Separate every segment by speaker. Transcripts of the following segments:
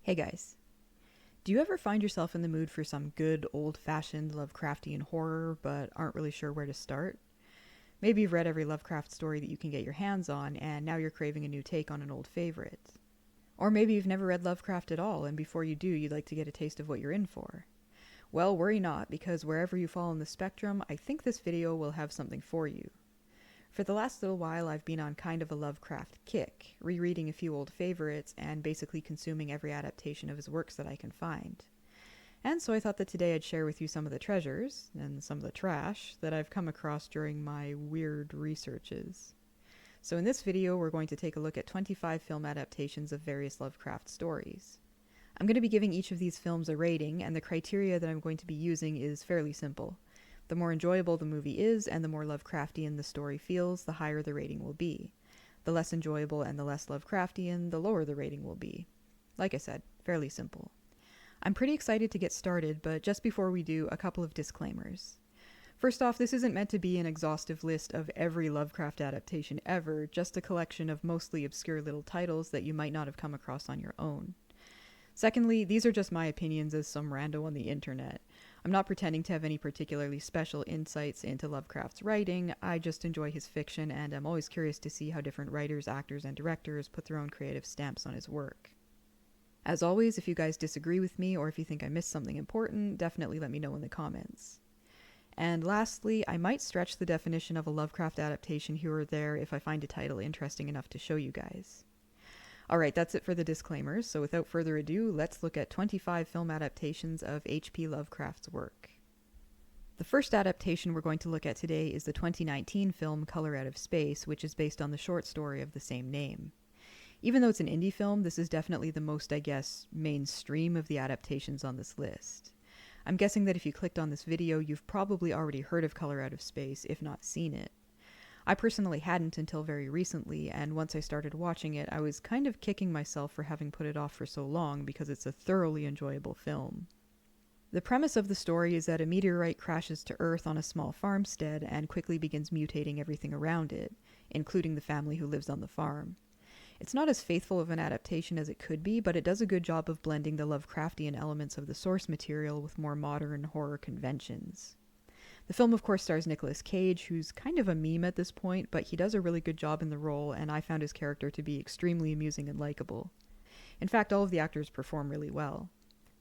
Speaker 1: Hey guys, do you ever find yourself in the mood for some good old-fashioned Lovecraftian horror but aren't really sure where to start? Maybe you've read every Lovecraft story that you can get your hands on and now you're craving a new take on an old favorite. Or maybe you've never read Lovecraft at all and before you do you'd like to get a taste of what you're in for. Well, worry not, because wherever you fall in the spectrum, I think this video will have something for you. For the last little while, I've been on kind of a Lovecraft kick, rereading a few old favorites and basically consuming every adaptation of his works that I can find. And so I thought that today I'd share with you some of the treasures, and some of the trash, that I've come across during my weird researches. So in this video, we're going to take a look at 25 film adaptations of various Lovecraft stories. I'm going to be giving each of these films a rating, and the criteria that I'm going to be using is fairly simple. The more enjoyable the movie is, and the more Lovecraftian the story feels, the higher the rating will be. The less enjoyable and the less Lovecraftian, the lower the rating will be. Like I said, fairly simple. I'm pretty excited to get started, but just before we do, a couple of disclaimers. First off, this isn't meant to be an exhaustive list of every Lovecraft adaptation ever, just a collection of mostly obscure little titles that you might not have come across on your own. Secondly, these are just my opinions as some rando on the internet. I'm not pretending to have any particularly special insights into Lovecraft's writing. I just enjoy his fiction, and I'm always curious to see how different writers, actors, and directors put their own creative stamps on his work. As always, if you guys disagree with me or if you think I missed something important, definitely let me know in the comments. And lastly, I might stretch the definition of a Lovecraft adaptation here or there if I find a title interesting enough to show you guys. Alright, that's it for the disclaimers, so without further ado, let's look at 25 film adaptations of H.P. Lovecraft's work. The first adaptation we're going to look at today is the 2019 film Color Out of Space, which is based on the short story of the same name. Even though it's an indie film, this is definitely the most, I guess, mainstream of the adaptations on this list. I'm guessing that if you clicked on this video, you've probably already heard of Color Out of Space, if not seen it. I personally hadn't until very recently, and once I started watching it, I was kind of kicking myself for having put it off for so long because it's a thoroughly enjoyable film. The premise of the story is that a meteorite crashes to Earth on a small farmstead and quickly begins mutating everything around it, including the family who lives on the farm. It's not as faithful of an adaptation as it could be, but it does a good job of blending the Lovecraftian elements of the source material with more modern horror conventions. The film, of course, stars Nicolas Cage, who's kind of a meme at this point, but he does a really good job in the role, and I found his character to be extremely amusing and likable. In fact, all of the actors perform really well.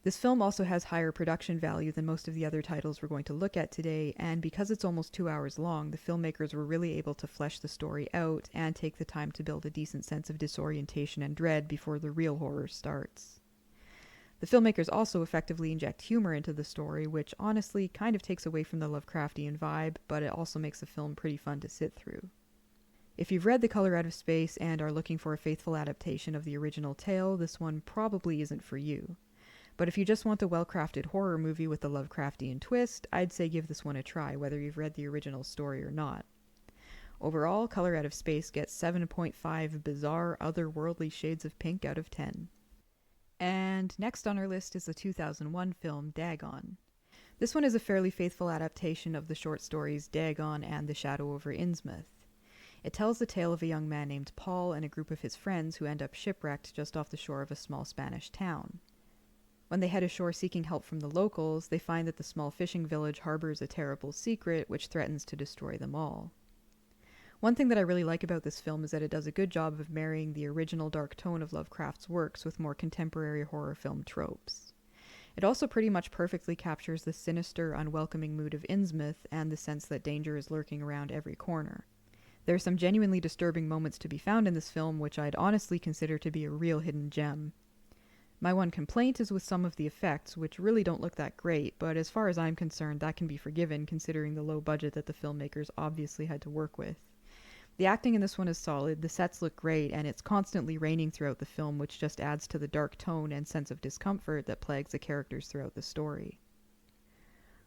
Speaker 1: This film also has higher production value than most of the other titles we're going to look at today, and because it's almost 2 hours long, the filmmakers were really able to flesh the story out and take the time to build a decent sense of disorientation and dread before the real horror starts. The filmmakers also effectively inject humor into the story, which honestly kind of takes away from the Lovecraftian vibe, but it also makes the film pretty fun to sit through. If you've read The Color Out of Space and are looking for a faithful adaptation of the original tale, this one probably isn't for you. But if you just want a well-crafted horror movie with a Lovecraftian twist, I'd say give this one a try, whether you've read the original story or not. Overall, Color Out of Space gets 7.5 bizarre, otherworldly shades of pink out of 10. And next on our list is the 2001 film Dagon. This one is a fairly faithful adaptation of the short stories Dagon and The Shadow over Innsmouth. It tells the tale of a young man named Paul and a group of his friends who end up shipwrecked just off the shore of a small Spanish town. When they head ashore seeking help from the locals, they find that the small fishing village harbors a terrible secret which threatens to destroy them all. One thing that I really like about this film is that it does a good job of marrying the original dark tone of Lovecraft's works with more contemporary horror film tropes. It also pretty much perfectly captures the sinister, unwelcoming mood of Innsmouth and the sense that danger is lurking around every corner. There are some genuinely disturbing moments to be found in this film which I'd honestly consider to be a real hidden gem. My one complaint is with some of the effects, which really don't look that great, but as far as I'm concerned, that can be forgiven considering the low budget that the filmmakers obviously had to work with. The acting in this one is solid, the sets look great, and it's constantly raining throughout the film, which just adds to the dark tone and sense of discomfort that plagues the characters throughout the story.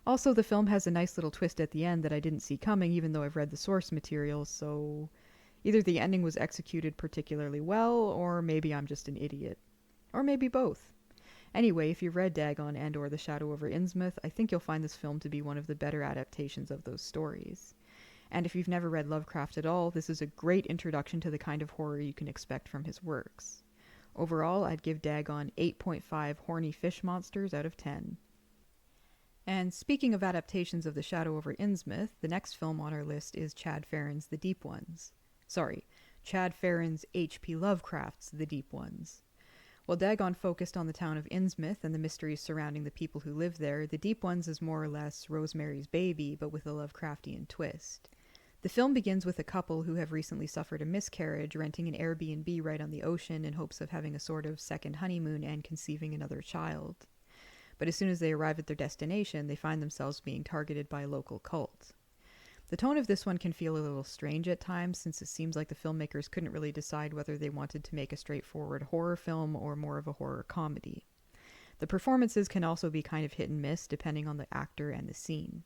Speaker 1: Also, the film has a nice little twist at the end that I didn't see coming, even though I've read the source material, so either the ending was executed particularly well, or maybe I'm just an idiot. Or maybe both. Anyway, if you've read Dagon and or The Shadow over Innsmouth, I think you'll find this film to be one of the better adaptations of those stories. And if you've never read Lovecraft at all, this is a great introduction to the kind of horror you can expect from his works. Overall, I'd give Dagon 8.5 horny fish monsters out of 10. And speaking of adaptations of The Shadow over Innsmouth, the next film on our list is Chad Farron's The Deep Ones. Sorry, Chad Farron's H.P. Lovecraft's The Deep Ones. While Dagon focused on the town of Innsmouth and the mysteries surrounding the people who live there, The Deep Ones is more or less Rosemary's Baby, but with a Lovecraftian twist. The film begins with a couple who have recently suffered a miscarriage, renting an Airbnb right on the ocean in hopes of having a sort of second honeymoon and conceiving another child. But as soon as they arrive at their destination, they find themselves being targeted by a local cult. The tone of this one can feel a little strange at times, since it seems like the filmmakers couldn't really decide whether they wanted to make a straightforward horror film or more of a horror comedy. The performances can also be kind of hit and miss, depending on the actor and the scene.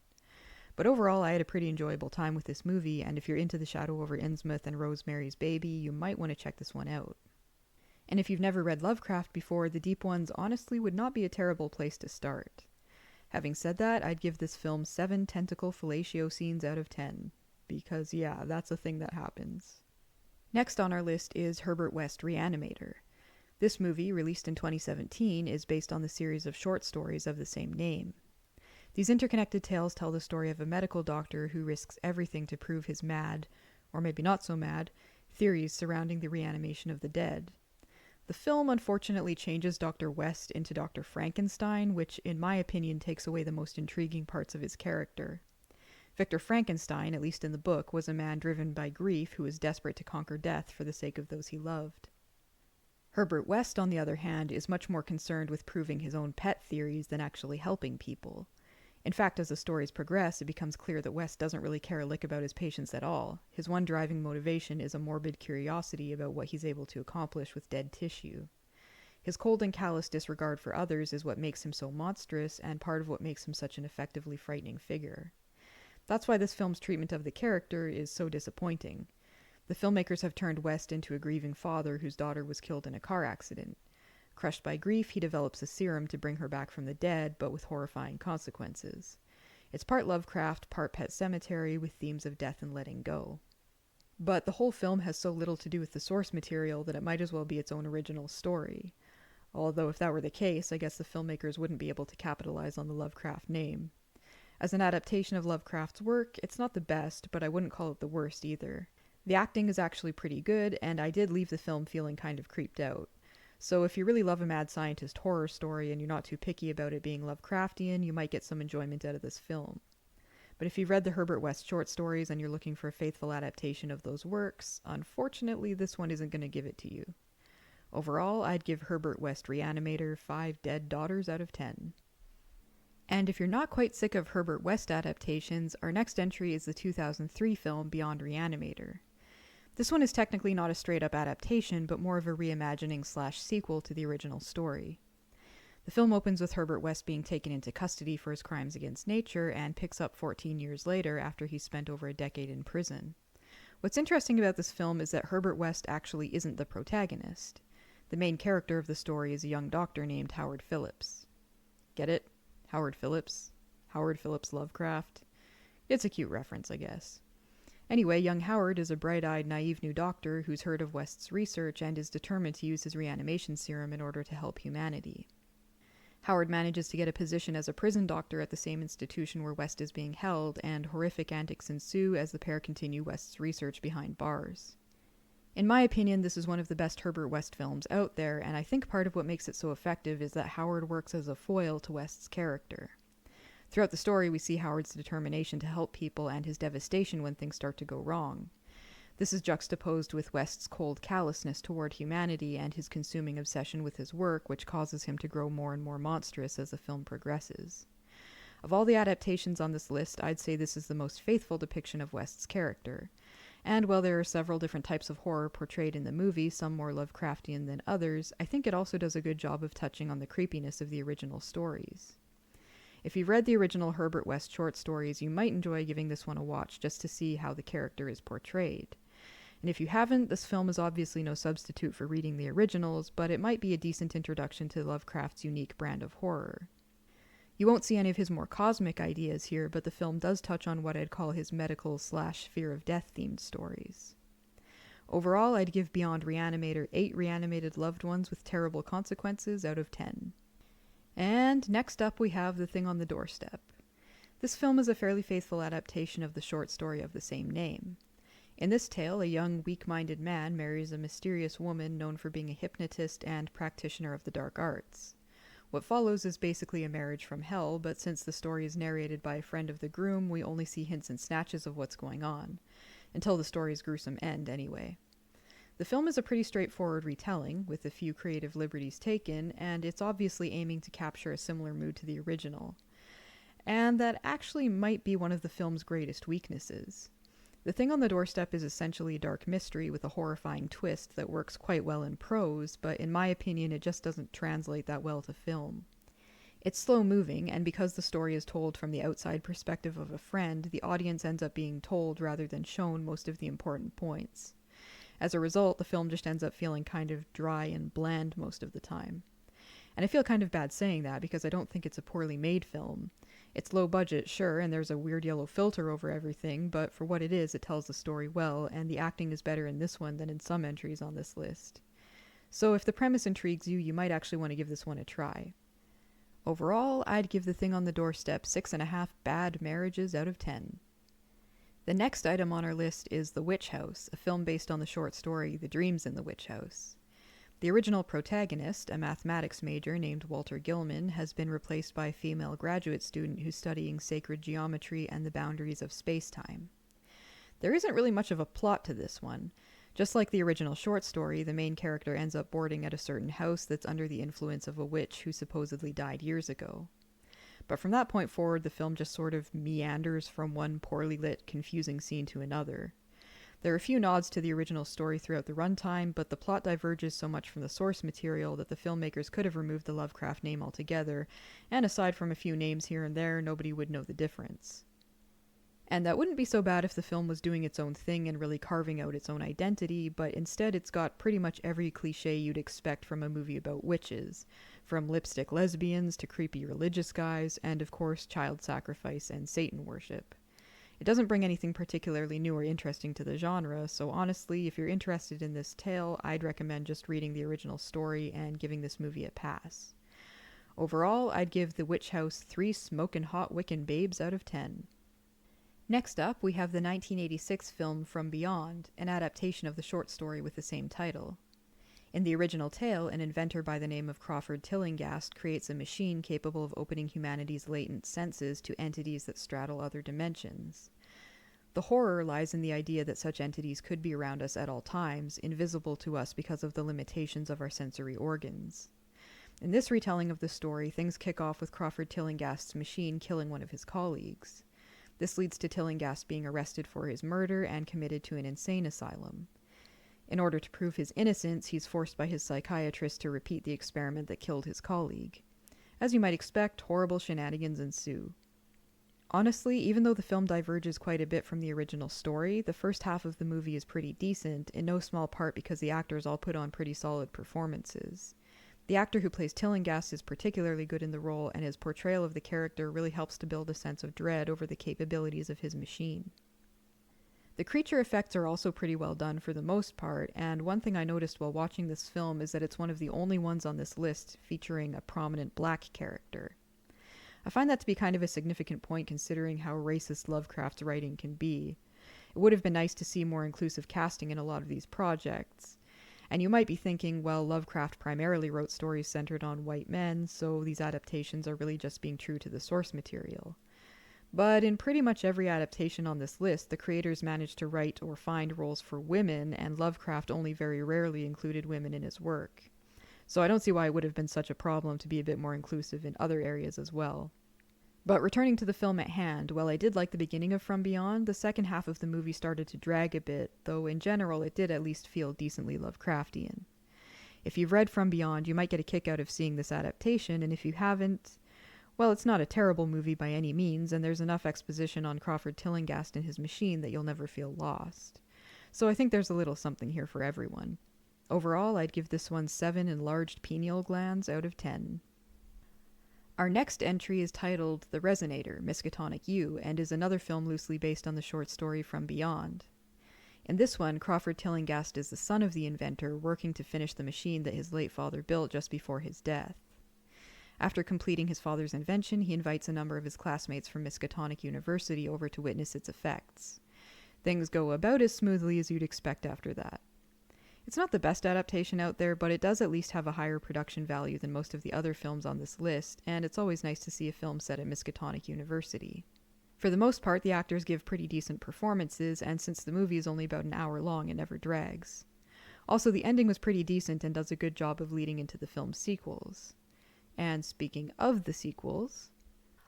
Speaker 1: But overall, I had a pretty enjoyable time with this movie, and if you're into The Shadow over Innsmouth and Rosemary's Baby, you might want to check this one out. And if you've never read Lovecraft before, The Deep Ones honestly would not be a terrible place to start. Having said that, I'd give this film 7 tentacle fellatio scenes out of 10. Because yeah, that's a thing that happens. Next on our list is Herbert West Re-animator. This movie, released in 2017, is based on the series of short stories of the same name. These interconnected tales tell the story of a medical doctor who risks everything to prove his mad, or maybe not so mad, theories surrounding the reanimation of the dead. The film unfortunately changes Dr. West into Dr. Frankenstein, which in my opinion takes away the most intriguing parts of his character. Victor Frankenstein, at least in the book, was a man driven by grief who was desperate to conquer death for the sake of those he loved. Herbert West, on the other hand, is much more concerned with proving his own pet theories than actually helping people. In fact, as the stories progress, it becomes clear that West doesn't really care a lick about his patients at all. His one driving motivation is a morbid curiosity about what he's able to accomplish with dead tissue. His cold and callous disregard for others is what makes him so monstrous, and part of what makes him such an effectively frightening figure. That's why this film's treatment of the character is so disappointing. The filmmakers have turned West into a grieving father whose daughter was killed in a car accident. Crushed by grief, he develops a serum to bring her back from the dead, but with horrifying consequences. It's part Lovecraft, part Pet Sematary, with themes of death and letting go. But the whole film has so little to do with the source material that it might as well be its own original story. Although if that were the case, I guess the filmmakers wouldn't be able to capitalize on the Lovecraft name. As an adaptation of Lovecraft's work, it's not the best, but I wouldn't call it the worst either. The acting is actually pretty good, and I did leave the film feeling kind of creeped out. So if you really love a mad scientist horror story and you're not too picky about it being Lovecraftian, you might get some enjoyment out of this film. But if you've read the Herbert West short stories and you're looking for a faithful adaptation of those works, unfortunately this one isn't going to give it to you. Overall, I'd give Herbert West Re-animator 5 dead daughters out of 10. And if you're not quite sick of Herbert West adaptations, our next entry is the 2003 film Beyond Re-animator. This one is technically not a straight-up adaptation, but more of a reimagining/sequel to the original story. The film opens with Herbert West being taken into custody for his crimes against nature and picks up 14 years later after he's spent over a decade in prison. What's interesting about this film is that Herbert West actually isn't the protagonist. The main character of the story is a young doctor named Howard Phillips. Get it? Howard Phillips? Howard Phillips Lovecraft? It's a cute reference, I guess. Anyway, young Howard is a bright-eyed, naive new doctor who's heard of West's research and is determined to use his reanimation serum in order to help humanity. Howard manages to get a position as a prison doctor at the same institution where West is being held, and horrific antics ensue as the pair continue West's research behind bars. In my opinion, this is one of the best Herbert West films out there, and I think part of what makes it so effective is that Howard works as a foil to West's character. Throughout the story, we see Howard's determination to help people and his devastation when things start to go wrong. This is juxtaposed with West's cold callousness toward humanity and his consuming obsession with his work, which causes him to grow more and more monstrous as the film progresses. Of all the adaptations on this list, I'd say this is the most faithful depiction of West's character. And while there are several different types of horror portrayed in the movie, some more Lovecraftian than others, I think it also does a good job of touching on the creepiness of the original stories. If you've read the original Herbert West short stories, you might enjoy giving this one a watch just to see how the character is portrayed. And if you haven't, this film is obviously no substitute for reading the originals, but it might be a decent introduction to Lovecraft's unique brand of horror. You won't see any of his more cosmic ideas here, but the film does touch on what I'd call his medical/fear of death themed stories. Overall, I'd give Beyond Re-animator 8 reanimated loved ones with terrible consequences out of 10. And next up we have The Thing on the Doorstep. This film is a fairly faithful adaptation of the short story of the same name. In this tale, a young, weak-minded man marries a mysterious woman known for being a hypnotist and practitioner of the dark arts. What follows is basically a marriage from hell, but since the story is narrated by a friend of the groom, we only see hints and snatches of what's going on. Until the story's gruesome end, anyway. The film is a pretty straightforward retelling, with a few creative liberties taken, and it's obviously aiming to capture a similar mood to the original. And that actually might be one of the film's greatest weaknesses. The Thing on the Doorstep is essentially a dark mystery with a horrifying twist that works quite well in prose, but in my opinion it just doesn't translate that well to film. It's slow-moving, and because the story is told from the outside perspective of a friend, the audience ends up being told rather than shown most of the important points. As a result, the film just ends up feeling kind of dry and bland most of the time. And I feel kind of bad saying that because I don't think it's a poorly made film. It's low budget, sure, and there's a weird yellow filter over everything, but for what it is, it tells the story well, and the acting is better in this one than in some entries on this list. So if the premise intrigues you, you might actually want to give this one a try. Overall, I'd give The Thing on the Doorstep 6.5 bad marriages out of 10. The next item on our list is The Witch House, a film based on the short story The Dreams in the Witch House. The original protagonist, a mathematics major named Walter Gilman, has been replaced by a female graduate student who's studying sacred geometry and the boundaries of space-time. There isn't really much of a plot to this one. Just like the original short story, the main character ends up boarding at a certain house that's under the influence of a witch who supposedly died years ago. But from that point forward, the film just sort of meanders from one poorly lit, confusing scene to another. There are a few nods to the original story throughout the runtime, but the plot diverges so much from the source material that the filmmakers could have removed the Lovecraft name altogether, and aside from a few names here and there, nobody would know the difference. And that wouldn't be so bad if the film was doing its own thing and really carving out its own identity, but instead it's got pretty much every cliche you'd expect from a movie about witches, from lipstick lesbians to creepy religious guys, and of course child sacrifice and Satan worship. It doesn't bring anything particularly new or interesting to the genre, so honestly, if you're interested in this tale, I'd recommend just reading the original story and giving this movie a pass. Overall, I'd give The Witch House 3 smokin' hot Wiccan babes out of 10. Next up, we have the 1986 film From Beyond, an adaptation of the short story with the same title. In the original tale, an inventor by the name of Crawford Tillinghast creates a machine capable of opening humanity's latent senses to entities that straddle other dimensions. The horror lies in the idea that such entities could be around us at all times, invisible to us because of the limitations of our sensory organs. In this retelling of the story, things kick off with Crawford Tillinghast's machine killing one of his colleagues. This leads to Tillinghast being arrested for his murder and committed to an insane asylum. In order to prove his innocence, he's forced by his psychiatrist to repeat the experiment that killed his colleague. As you might expect, horrible shenanigans ensue. Honestly, even though the film diverges quite a bit from the original story, the first half of the movie is pretty decent, in no small part because the actors all put on pretty solid performances. The actor who plays Tillinghast is particularly good in the role, and his portrayal of the character really helps to build a sense of dread over the capabilities of his machine. The creature effects are also pretty well done for the most part, and one thing I noticed while watching this film is that it's one of the only ones on this list featuring a prominent black character. I find that to be kind of a significant point considering how racist Lovecraft's writing can be. It would have been nice to see more inclusive casting in a lot of these projects. And you might be thinking, well, Lovecraft primarily wrote stories centered on white men, so these adaptations are really just being true to the source material. But in pretty much every adaptation on this list, the creators managed to write or find roles for women, and Lovecraft only very rarely included women in his work. So I don't see why it would have been such a problem to be a bit more inclusive in other areas as well. But returning to the film at hand, while I did like the beginning of From Beyond, the second half of the movie started to drag a bit, though in general it did at least feel decently Lovecraftian. If you've read From Beyond, you might get a kick out of seeing this adaptation, and if you haven't, well, it's not a terrible movie by any means, and there's enough exposition on Crawford Tillinghast and his machine that you'll never feel lost. So I think there's a little something here for everyone. Overall, I'd give this one 7 enlarged pineal glands out of 10. Our next entry is titled The Resonator, Miskatonic U, and is another film loosely based on the short story From Beyond. In this one, Crawford Tillinghast is the son of the inventor, working to finish the machine that his late father built just before his death. After completing his father's invention, he invites a number of his classmates from Miskatonic University over to witness its effects. Things go about as smoothly as you'd expect after that. It's not the best adaptation out there, but it does at least have a higher production value than most of the other films on this list, and it's always nice to see a film set at Miskatonic University. For the most part, the actors give pretty decent performances, and since the movie is only about an hour long, it never drags. Also, the ending was pretty decent and does a good job of leading into the film's sequels. And speaking of the sequels,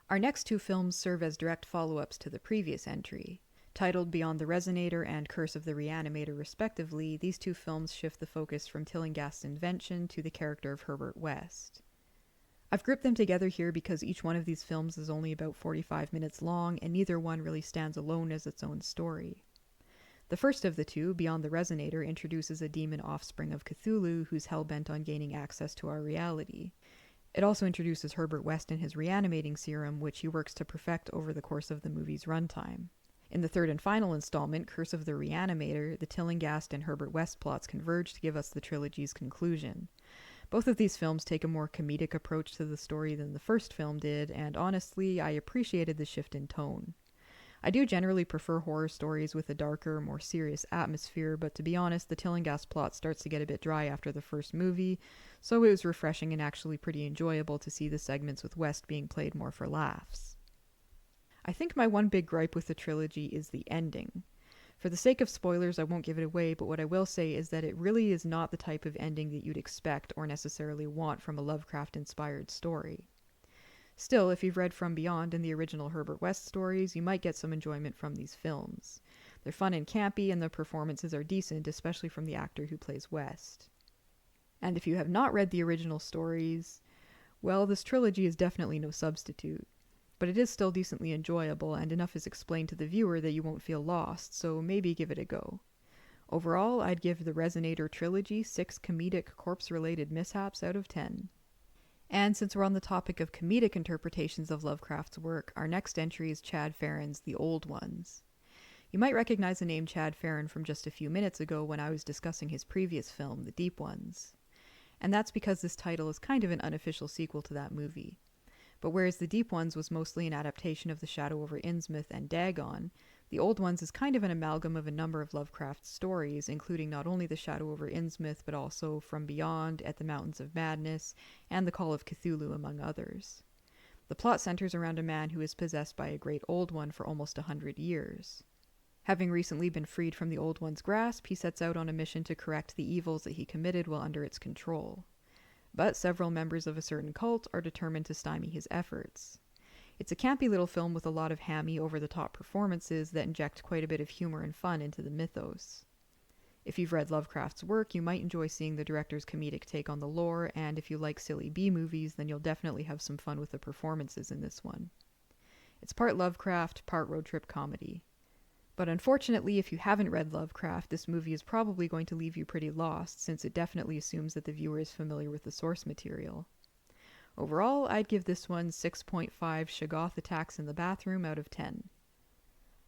Speaker 1: our next two films serve as direct follow-ups to the previous entry. Titled Beyond the Resonator and Curse of the Re-animator respectively, these two films shift the focus from Tillinghast's invention to the character of Herbert West. I've grouped them together here because each one of these films is only about 45 minutes long, and neither one really stands alone as its own story. The first of the two, Beyond the Resonator, introduces a demon offspring of Cthulhu who's hell-bent on gaining access to our reality. It also introduces Herbert West and his reanimating serum, which he works to perfect over the course of the movie's runtime. In the third and final installment, Curse of the Re-animator, the Tillinghast and Herbert West plots converge to give us the trilogy's conclusion. Both of these films take a more comedic approach to the story than the first film did, and honestly, I appreciated the shift in tone. I do generally prefer horror stories with a darker, more serious atmosphere, but to be honest, the Tillinghast plot starts to get a bit dry after the first movie, so it was refreshing and actually pretty enjoyable to see the segments with West being played more for laughs. I think my one big gripe with the trilogy is the ending. For the sake of spoilers, I won't give it away, but what I will say is that it really is not the type of ending that you'd expect or necessarily want from a Lovecraft-inspired story. Still, if you've read From Beyond and the original Herbert West stories, you might get some enjoyment from these films. They're fun and campy, and the performances are decent, especially from the actor who plays West. And if you have not read the original stories, well, this trilogy is definitely no substitute. But it is still decently enjoyable, and enough is explained to the viewer that you won't feel lost, so maybe give it a go. Overall, I'd give the Resonator trilogy 6 comedic corpse-related mishaps out of 10. And since we're on the topic of comedic interpretations of Lovecraft's work, our next entry is Chad Farron's The Old Ones. You might recognize the name Chad Farron from just a few minutes ago when I was discussing his previous film, The Deep Ones. And that's because this title is kind of an unofficial sequel to that movie. But whereas The Deep Ones was mostly an adaptation of The Shadow over Innsmouth and Dagon, The Old Ones is kind of an amalgam of a number of Lovecraft's stories, including not only The Shadow over Innsmouth, but also From Beyond, At the Mountains of Madness, and The Call of Cthulhu, among others. The plot centers around a man who is possessed by a great Old One for almost 100 years. Having recently been freed from the Old One's grasp, he sets out on a mission to correct the evils that he committed while under its control. But several members of a certain cult are determined to stymie his efforts. It's a campy little film with a lot of hammy, over-the-top performances that inject quite a bit of humor and fun into the mythos. If you've read Lovecraft's work, you might enjoy seeing the director's comedic take on the lore, and if you like silly B-movies, then you'll definitely have some fun with the performances in this one. It's part Lovecraft, part road trip comedy. But unfortunately, if you haven't read Lovecraft, this movie is probably going to leave you pretty lost, since it definitely assumes that the viewer is familiar with the source material. Overall, I'd give this one 6.5 Shoggoth attacks in the bathroom out of 10.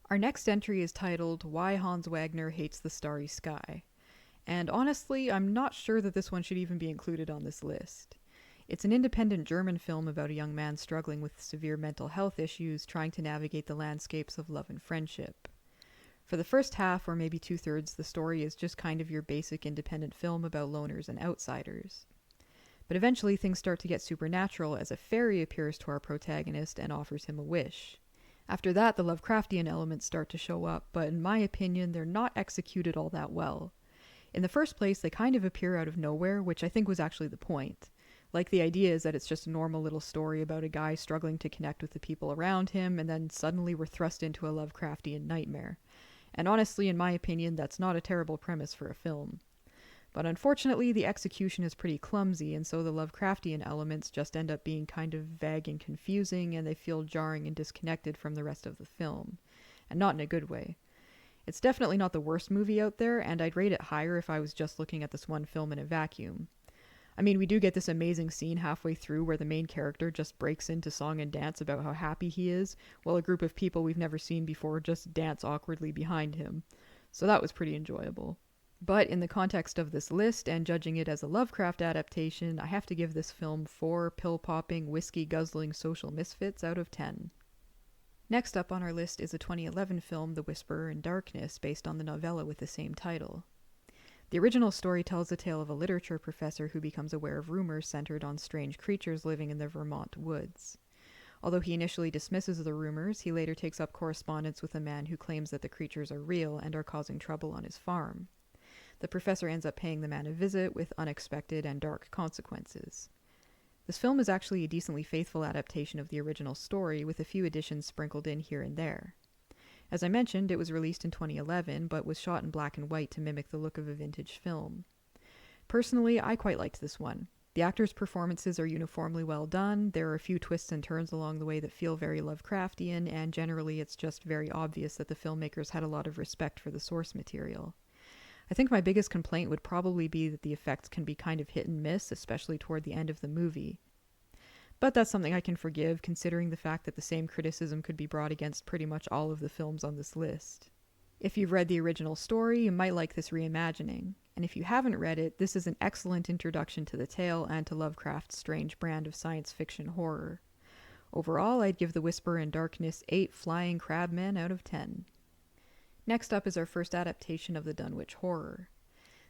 Speaker 1: Our next entry is titled Why Hans Wagner Hates the Starry Sky. And honestly, I'm not sure that this one should even be included on this list. It's an independent German film about a young man struggling with severe mental health issues, trying to navigate the landscapes of love and friendship. For the first half, or maybe 2/3, the story is just kind of your basic independent film about loners and outsiders. But eventually things start to get supernatural as a fairy appears to our protagonist and offers him a wish. After that, the Lovecraftian elements start to show up, but in my opinion, they're not executed all that well. In the first place, they kind of appear out of nowhere, which I think was actually the point. Like, the idea is that it's just a normal little story about a guy struggling to connect with the people around him, and then suddenly we're thrust into a Lovecraftian nightmare. And honestly, in my opinion, that's not a terrible premise for a film. But unfortunately, the execution is pretty clumsy, and so the Lovecraftian elements just end up being kind of vague and confusing, and they feel jarring and disconnected from the rest of the film. And not in a good way. It's definitely not the worst movie out there, and I'd rate it higher if I was just looking at this one film in a vacuum. I mean, we do get this amazing scene halfway through where the main character just breaks into song and dance about how happy he is, while a group of people we've never seen before just dance awkwardly behind him. so that was pretty enjoyable. But in the context of this list and judging it as a Lovecraft adaptation, I have to give this film 4 pill-popping, whiskey-guzzling social misfits out of 10. Next up on our list is a 2011 film, The Whisperer in Darkness, based on the novella with the same title. The original story tells the tale of a literature professor who becomes aware of rumors centered on strange creatures living in the Vermont woods. Although he initially dismisses the rumors, he later takes up correspondence with a man who claims that the creatures are real and are causing trouble on his farm. The professor ends up paying the man a visit with unexpected and dark consequences. This film is actually a decently faithful adaptation of the original story, with a few additions sprinkled in here and there. As I mentioned, it was released in 2011, but was shot in black and white to mimic the look of a vintage film. Personally, I quite liked this one. The actors' performances are uniformly well done, there are a few twists and turns along the way that feel very Lovecraftian, and generally it's just very obvious that the filmmakers had a lot of respect for the source material. I think my biggest complaint would probably be that the effects can be kind of hit and miss, especially toward the end of the movie. But that's something I can forgive, considering the fact that the same criticism could be brought against pretty much all of the films on this list. If you've read the original story, you might like this reimagining. And if you haven't read it, this is an excellent introduction to the tale and to Lovecraft's strange brand of science fiction horror. Overall, I'd give The Whisperer in Darkness 8 flying crabmen out of 10. Next up is our first adaptation of the Dunwich Horror.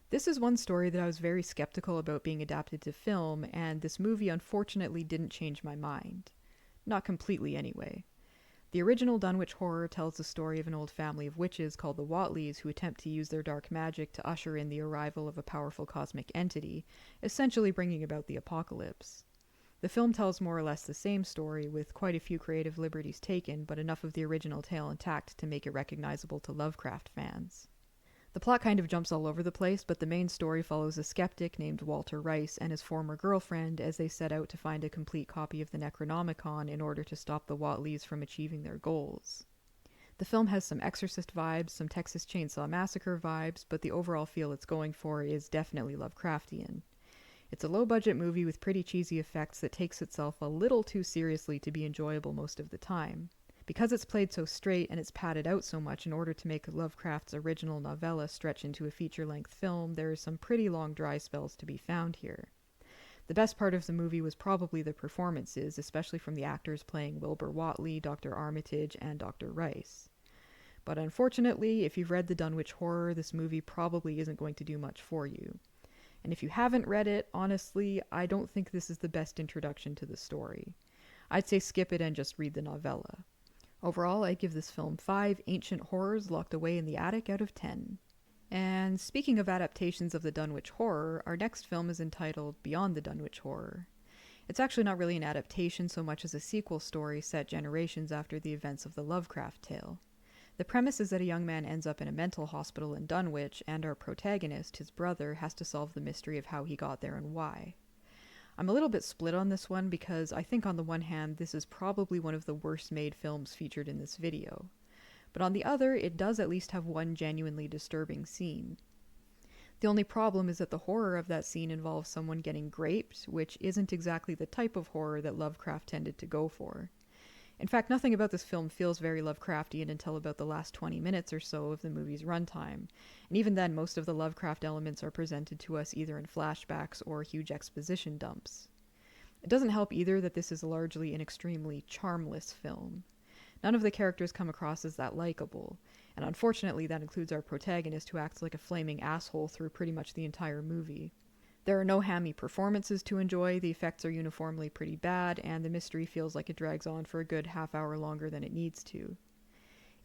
Speaker 1: This is one story that I was very skeptical about being adapted to film, and this movie unfortunately didn't change my mind. Not completely, anyway. The original Dunwich Horror tells the story of an old family of witches called the Whatleys who attempt to use their dark magic to usher in the arrival of a powerful cosmic entity, essentially bringing about the apocalypse. The film tells more or less the same story, with quite a few creative liberties taken, but enough of the original tale intact to make it recognizable to Lovecraft fans. The plot kind of jumps all over the place, but the main story follows a skeptic named Walter Rice and his former girlfriend as they set out to find a complete copy of the Necronomicon in order to stop the Whatleys from achieving their goals. The film has some Exorcist vibes, some Texas Chainsaw Massacre vibes, but the overall feel it's going for is definitely Lovecraftian. It's a low-budget movie with pretty cheesy effects that takes itself a little too seriously to be enjoyable most of the time. Because it's played so straight and it's padded out so much in order to make Lovecraft's original novella stretch into a feature-length film, there are some pretty long dry spells to be found here. The best part of the movie was probably the performances, especially from the actors playing Wilbur Whatley, Dr. Armitage, and Dr. Rice. But unfortunately, if you've read the Dunwich Horror, this movie probably isn't going to do much for you. And if you haven't read it, honestly, I don't think this is the best introduction to the story. I'd say skip it and just read the novella. Overall, I'd give this film 5 ancient horrors locked away in the attic out of 10. And speaking of adaptations of the Dunwich Horror, our next film is entitled Beyond the Dunwich Horror. It's actually not really an adaptation so much as a sequel story set generations after the events of the Lovecraft tale. The premise is that a young man ends up in a mental hospital in Dunwich, and our protagonist, his brother, has to solve the mystery of how he got there and why. I'm a little bit split on this one because I think on the one hand this is probably one of the worst made films featured in this video. But on the other, it does at least have one genuinely disturbing scene. The only problem is that the horror of that scene involves someone getting graped, which isn't exactly the type of horror that Lovecraft tended to go for. In fact, nothing about this film feels very Lovecraftian until about the last 20 minutes or so of the movie's runtime, and even then most of the Lovecraft elements are presented to us either in flashbacks or huge exposition dumps. It doesn't help either that this is largely an extremely charmless film. None of the characters come across as that likable, and unfortunately that includes our protagonist who acts like a flaming asshole through pretty much the entire movie. There are no hammy performances to enjoy, the effects are uniformly pretty bad, and the mystery feels like it drags on for a good half hour longer than it needs to.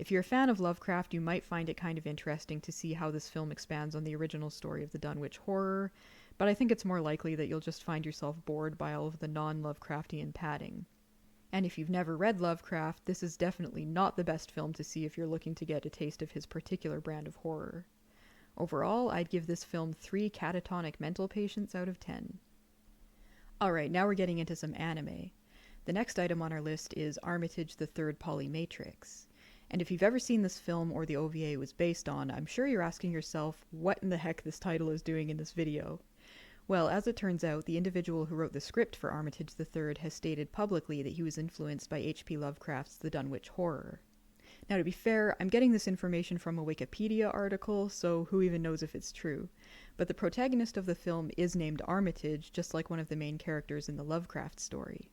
Speaker 1: If you're a fan of Lovecraft, you might find it kind of interesting to see how this film expands on the original story of the Dunwich Horror, but I think it's more likely that you'll just find yourself bored by all of the non-Lovecraftian padding. And if you've never read Lovecraft, this is definitely not the best film to see if you're looking to get a taste of his particular brand of horror. Overall, I'd give this film 3 catatonic mental patients out of 10. Alright, now we're getting into some anime. The next item on our list is Armitage III Poly-Matrix. And if you've ever seen this film or the OVA it was based on, I'm sure you're asking yourself what in the heck this title is doing in this video. Well, as it turns out, the individual who wrote the script for Armitage III has stated publicly that he was influenced by H.P. Lovecraft's The Dunwich Horror. Now, to be fair, I'm getting this information from a Wikipedia article, so who even knows if it's true. But the protagonist of the film is named Armitage, just like one of the main characters in the Lovecraft story.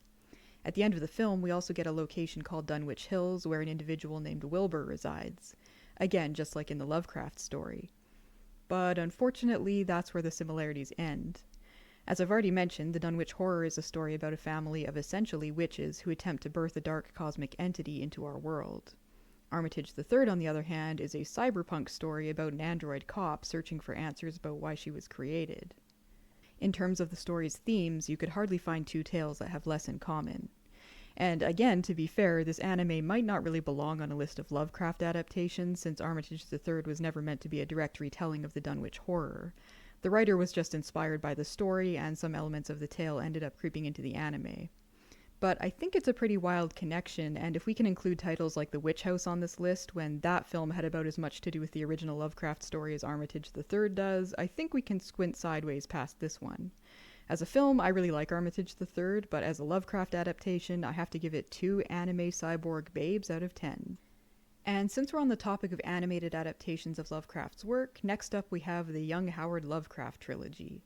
Speaker 1: At the end of the film, we also get a location called Dunwich Hills, where an individual named Wilbur resides. Again, just like in the Lovecraft story. But unfortunately, that's where the similarities end. As I've already mentioned, the Dunwich Horror is a story about a family of essentially witches who attempt to birth a dark cosmic entity into our world. Armitage III, on the other hand, is a cyberpunk story about an android cop searching for answers about why she was created. In terms of the story's themes, you could hardly find two tales that have less in common. And again, to be fair, this anime might not really belong on a list of Lovecraft adaptations, since Armitage III was never meant to be a direct retelling of the Dunwich Horror. The writer was just inspired by the story, and some elements of the tale ended up creeping into the anime. But I think it's a pretty wild connection, and if we can include titles like The Witch House on this list, when that film had about as much to do with the original Lovecraft story as Armitage III does, I think we can squint sideways past this one. As a film, I really like Armitage III, but as a Lovecraft adaptation, I have to give it 2 anime cyborg babes out of 10. And since we're on the topic of animated adaptations of Lovecraft's work, next up we have the young Howard Lovecraft trilogy.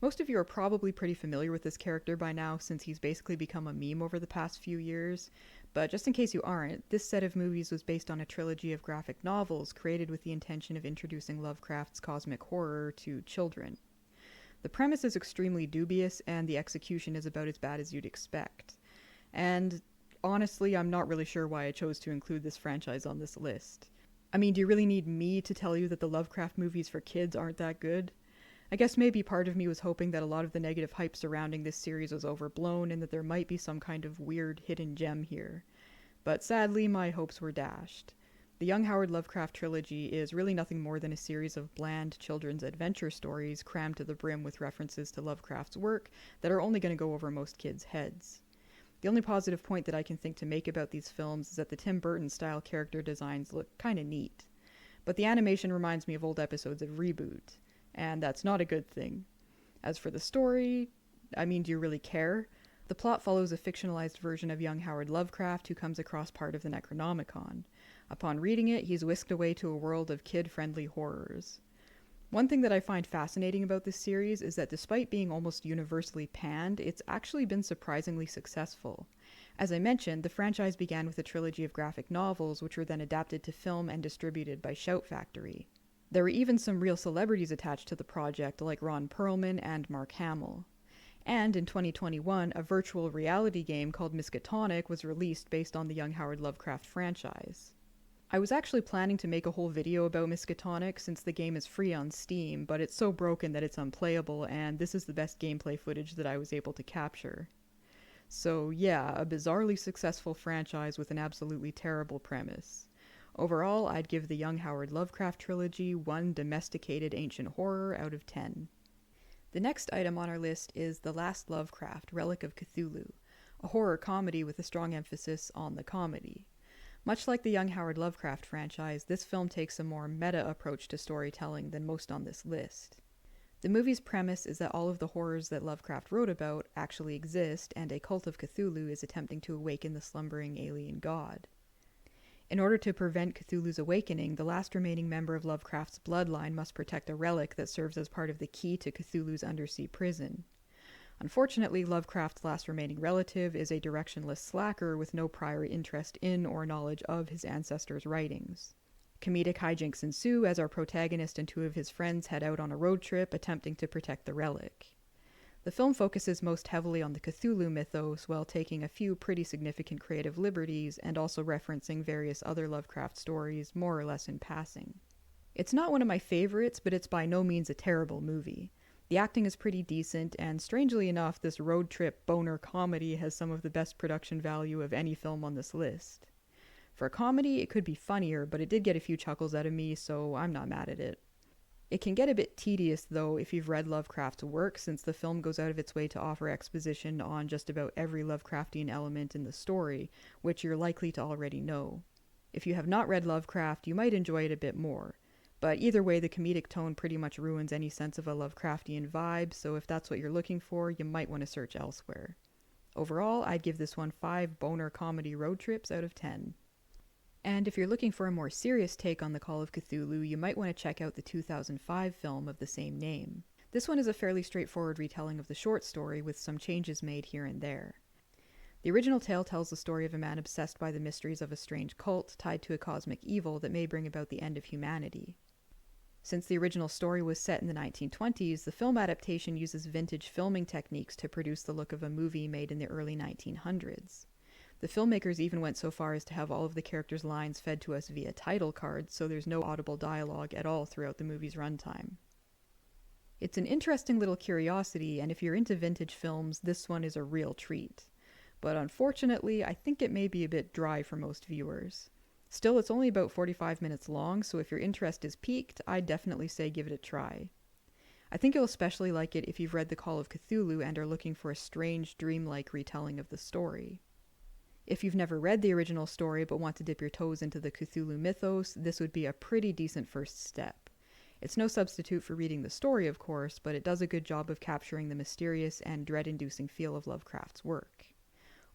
Speaker 1: Most of you are probably pretty familiar with this character by now, since he's basically become a meme over the past few years, but just in case you aren't, this set of movies was based on a trilogy of graphic novels created with the intention of introducing Lovecraft's cosmic horror to children. The premise is extremely dubious, and the execution is about as bad as you'd expect. And honestly, I'm not really sure why I chose to include this franchise on this list. I mean, do you really need me to tell you that the Lovecraft movies for kids aren't that good? I guess maybe part of me was hoping that a lot of the negative hype surrounding this series was overblown and that there might be some kind of weird hidden gem here. But sadly, my hopes were dashed. The Young Howard Lovecraft trilogy is really nothing more than a series of bland children's adventure stories crammed to the brim with references to Lovecraft's work that are only going to go over most kids' heads. The only positive point that I can think to make about these films is that the Tim Burton-style character designs look kinda neat. But the animation reminds me of old episodes of Reboot, and that's not a good thing. As for the story, I mean, do you really care? The plot follows a fictionalized version of young Howard Lovecraft who comes across part of the Necronomicon. Upon reading it, he's whisked away to a world of kid-friendly horrors. One thing that I find fascinating about this series is that despite being almost universally panned, it's actually been surprisingly successful. As I mentioned, the franchise began with a trilogy of graphic novels, which were then adapted to film and distributed by Shout Factory. There were even some real celebrities attached to the project, like Ron Perlman and Mark Hamill. And in 2021, a virtual reality game called Miskatonic was released based on the Young Howard Lovecraft franchise. I was actually planning to make a whole video about Miskatonic since the game is free on Steam, but it's so broken that it's unplayable, and this is the best gameplay footage that I was able to capture. So yeah, a bizarrely successful franchise with an absolutely terrible premise. Overall, I'd give the Young Howard Lovecraft trilogy 1 domesticated ancient horror out of 10. The next item on our list is The Last Lovecraft, Relic of Cthulhu, a horror comedy with a strong emphasis on the comedy. Much like the Young Howard Lovecraft franchise, this film takes a more meta approach to storytelling than most on this list. The movie's premise is that all of the horrors that Lovecraft wrote about actually exist, and a cult of Cthulhu is attempting to awaken the slumbering alien god. In order to prevent Cthulhu's awakening, the last remaining member of Lovecraft's bloodline must protect a relic that serves as part of the key to Cthulhu's undersea prison. Unfortunately, Lovecraft's last remaining relative is a directionless slacker with no prior interest in or knowledge of his ancestors' writings. Comedic hijinks ensue as our protagonist and 2 of his friends head out on a road trip attempting to protect the relic. The film focuses most heavily on the Cthulhu mythos while taking a few pretty significant creative liberties and also referencing various other Lovecraft stories more or less in passing. It's not one of my favorites, but it's by no means a terrible movie. The acting is pretty decent, and strangely enough, this road trip boner comedy has some of the best production value of any film on this list. For a comedy, it could be funnier, but it did get a few chuckles out of me, so I'm not mad at it. It can get a bit tedious, though, if you've read Lovecraft's work, since the film goes out of its way to offer exposition on just about every Lovecraftian element in the story, which you're likely to already know. If you have not read Lovecraft, you might enjoy it a bit more. But either way, the comedic tone pretty much ruins any sense of a Lovecraftian vibe, so if that's what you're looking for, you might want to search elsewhere. Overall, I'd give this one 5 boner comedy road trips out of 10. And if you're looking for a more serious take on the Call of Cthulhu, you might want to check out the 2005 film of the same name. This one is a fairly straightforward retelling of the short story with some changes made here and there. The original tale tells the story of a man obsessed by the mysteries of a strange cult tied to a cosmic evil that may bring about the end of humanity. Since the original story was set in the 1920s, the film adaptation uses vintage filming techniques to produce the look of a movie made in the early 1900s. The filmmakers even went so far as to have all of the characters' lines fed to us via title cards, so there's no audible dialogue at all throughout the movie's runtime. It's an interesting little curiosity, and if you're into vintage films, this one is a real treat. But unfortunately, I think it may be a bit dry for most viewers. Still, it's only about 45 minutes long, so if your interest is piqued, I'd definitely say give it a try. I think you'll especially like it if you've read The Call of Cthulhu and are looking for a strange, dreamlike retelling of the story. If you've never read the original story but want to dip your toes into the Cthulhu mythos, this would be a pretty decent first step. It's no substitute for reading the story, of course, but it does a good job of capturing the mysterious and dread-inducing feel of Lovecraft's work.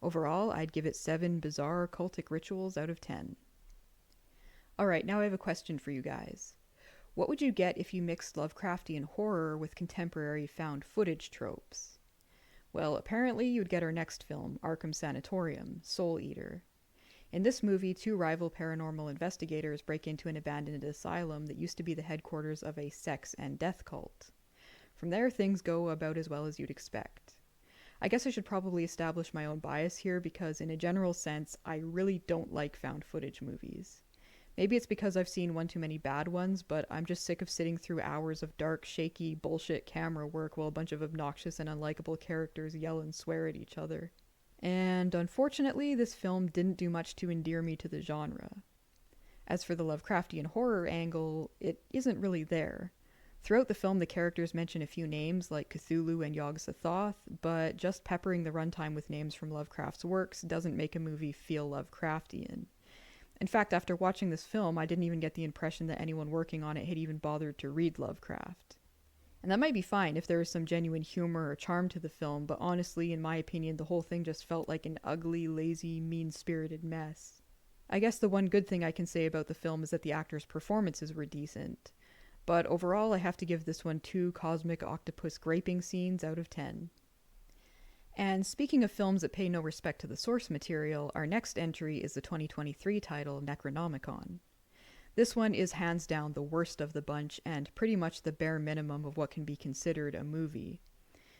Speaker 1: Overall, I'd give it 7 bizarre cultic rituals out of 10. Alright, now I have a question for you guys. What would you get if you mixed Lovecraftian horror with contemporary found footage tropes? Well, apparently you'd get our next film, Arkham Sanitarium, Soul Eater. In this movie, 2 rival paranormal investigators break into an abandoned asylum that used to be the headquarters of a sex and death cult. From there, things go about as well as you'd expect. I guess I should probably establish my own bias here because, in a general sense, I really don't like found footage movies. Maybe it's because I've seen one too many bad ones, but I'm just sick of sitting through hours of dark, shaky, bullshit camera work while a bunch of obnoxious and unlikable characters yell and swear at each other. And unfortunately, this film didn't do much to endear me to the genre. As for the Lovecraftian horror angle, it isn't really there. Throughout the film, the characters mention a few names like Cthulhu and Yog-Sothoth, but just peppering the runtime with names from Lovecraft's works doesn't make a movie feel Lovecraftian. In fact, after watching this film, I didn't even get the impression that anyone working on it had even bothered to read Lovecraft. And that might be fine if there was some genuine humor or charm to the film, but honestly, in my opinion, the whole thing just felt like an ugly, lazy, mean-spirited mess. I guess the one good thing I can say about the film is that the actors' performances were decent. But overall, I have to give this one 2 cosmic octopus graping scenes out of 10. And speaking of films that pay no respect to the source material, our next entry is the 2023 title Necronomicon. This one is hands down the worst of the bunch and pretty much the bare minimum of what can be considered a movie.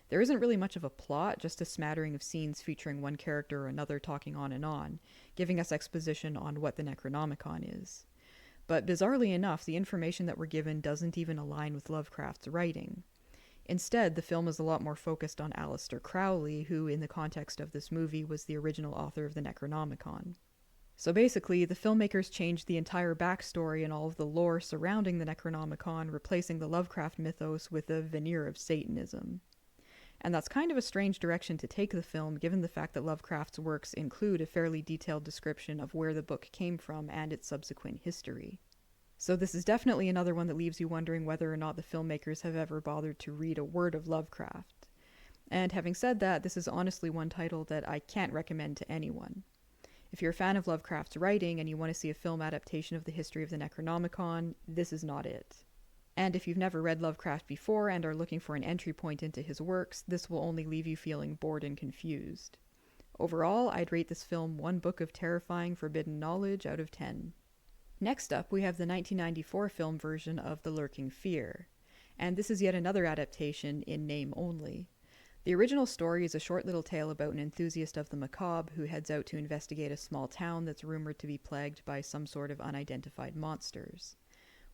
Speaker 1: There isn't really much of a plot, just a smattering of scenes featuring one character or another talking on, giving us exposition on what the Necronomicon is. But bizarrely enough, the information that we're given doesn't even align with Lovecraft's writing. Instead, the film is a lot more focused on Aleister Crowley, who, in the context of this movie, was the original author of the Necronomicon. So basically, the filmmakers changed the entire backstory and all of the lore surrounding the Necronomicon, replacing the Lovecraft mythos with a veneer of Satanism. And that's kind of a strange direction to take the film, given the fact that Lovecraft's works include a fairly detailed description of where the book came from and its subsequent history. So this is definitely another one that leaves you wondering whether or not the filmmakers have ever bothered to read a word of Lovecraft. And having said that, this is honestly one title that I can't recommend to anyone. If you're a fan of Lovecraft's writing and you want to see a film adaptation of the history of the Necronomicon, this is not it. And if you've never read Lovecraft before and are looking for an entry point into his works, this will only leave you feeling bored and confused. Overall, I'd rate this film 1 book of terrifying forbidden knowledge out of 10. Next up, we have the 1994 film version of The Lurking Fear, and this is yet another adaptation in name only. The original story is a short little tale about an enthusiast of the macabre who heads out to investigate a small town that's rumored to be plagued by some sort of unidentified monsters.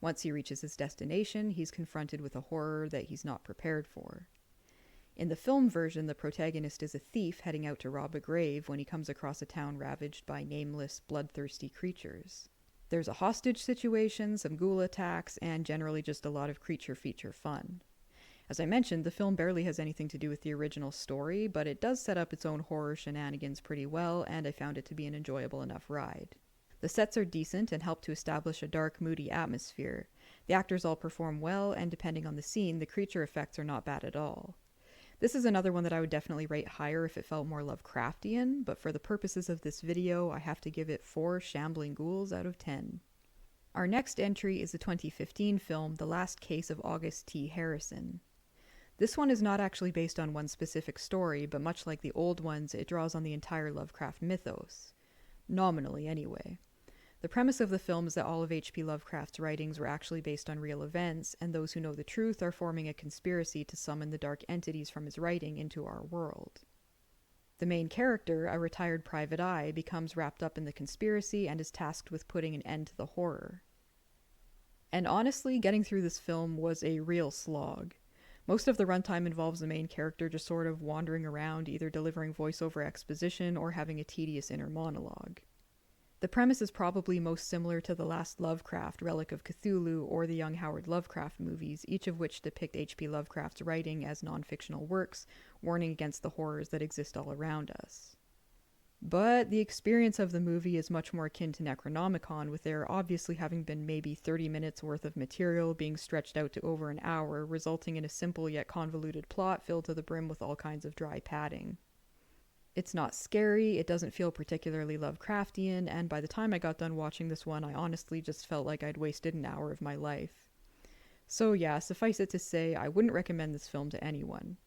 Speaker 1: Once he reaches his destination, he's confronted with a horror that he's not prepared for. In the film version, the protagonist is a thief heading out to rob a grave when he comes across a town ravaged by nameless, bloodthirsty creatures. There's a hostage situation, some ghoul attacks, and generally just a lot of creature feature fun. As I mentioned, the film barely has anything to do with the original story, but it does set up its own horror shenanigans pretty well, and I found it to be an enjoyable enough ride. The sets are decent and help to establish a dark, moody atmosphere. The actors all perform well, and depending on the scene, the creature effects are not bad at all. This is another one that I would definitely rate higher if it felt more Lovecraftian, but for the purposes of this video, I have to give it 4 shambling ghouls out of 10. Our next entry is the 2015 film, The Last Case of August T. Harrison. This one is not actually based on one specific story, but much like the old ones, it draws on the entire Lovecraft mythos. Nominally, anyway. The premise of the film is that all of H.P. Lovecraft's writings were actually based on real events, and those who know the truth are forming a conspiracy to summon the dark entities from his writing into our world. The main character, a retired private eye, becomes wrapped up in the conspiracy and is tasked with putting an end to the horror. And honestly, getting through this film was a real slog. Most of the runtime involves the main character just sort of wandering around, either delivering voiceover exposition or having a tedious inner monologue. The premise is probably most similar to the last Lovecraft, Relic of Cthulhu, or the young Howard Lovecraft movies, each of which depict H.P. Lovecraft's writing as non-fictional works, warning against the horrors that exist all around us. But the experience of the movie is much more akin to Necronomicon, with there obviously having been maybe 30 minutes worth of material being stretched out to over an hour, resulting in a simple yet convoluted plot filled to the brim with all kinds of dry padding. It's not scary, it doesn't feel particularly Lovecraftian, and by the time I got done watching this one, I honestly just felt like I'd wasted an hour of my life. So yeah, suffice it to say, I wouldn't recommend this film to anyone.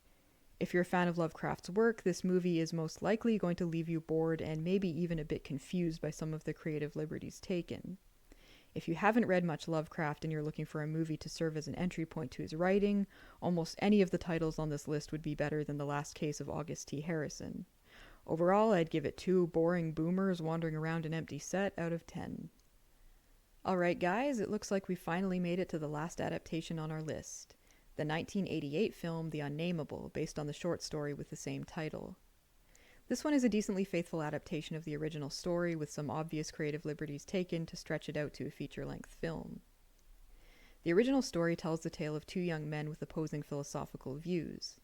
Speaker 1: If you're a fan of Lovecraft's work, this movie is most likely going to leave you bored and maybe even a bit confused by some of the creative liberties taken. If you haven't read much Lovecraft and you're looking for a movie to serve as an entry point to his writing, almost any of the titles on this list would be better than The Last Case of August T. Harrison. Overall, I'd give it 2 boring boomers wandering around an empty set out of 10. Alright guys, it looks like we finally made it to the last adaptation on our list. The 1988 film The Unnamable, based on the short story with the same title. This one is a decently faithful adaptation of the original story, with some obvious creative liberties taken to stretch it out to a feature-length film. The original story tells the tale of 2 young men with opposing philosophical views.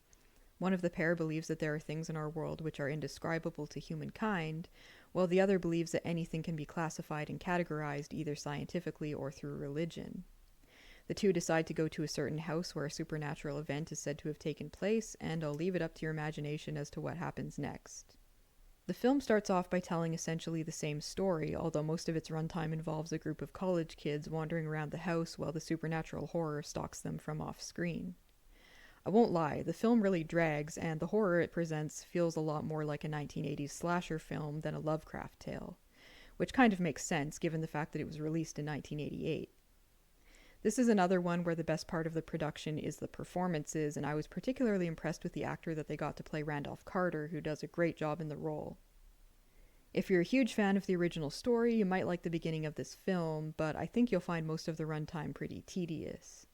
Speaker 1: One of the pair believes that there are things in our world which are indescribable to humankind, while the other believes that anything can be classified and categorized either scientifically or through religion. The 2 decide to go to a certain house where a supernatural event is said to have taken place, and I'll leave it up to your imagination as to what happens next. The film starts off by telling essentially the same story, although most of its runtime involves a group of college kids wandering around the house while the supernatural horror stalks them from off-screen. I won't lie, the film really drags, and the horror it presents feels a lot more like a 1980s slasher film than a Lovecraft tale, which kind of makes sense given the fact that it was released in 1988. This is another one where the best part of the production is the performances, and I was particularly impressed with the actor that they got to play Randolph Carter, who does a great job in the role. If you're a huge fan of the original story, you might like the beginning of this film, but I think you'll find most of the runtime pretty tedious.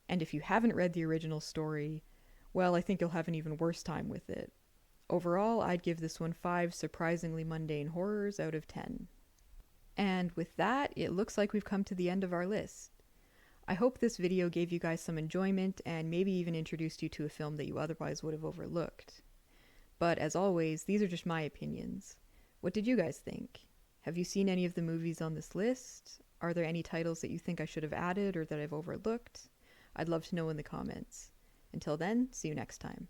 Speaker 1: And if you haven't read the original story, well, I think you'll have an even worse time with it. Overall, I'd give this one 5 surprisingly mundane horrors out of 10. And with that, it looks like we've come to the end of our list. I hope this video gave you guys some enjoyment and maybe even introduced you to a film that you otherwise would have overlooked. But as always, these are just my opinions. What did you guys think? Have you seen any of the movies on this list? Are there any titles that you think I should have added or that I've overlooked? I'd love to know in the comments. Until then, see you next time.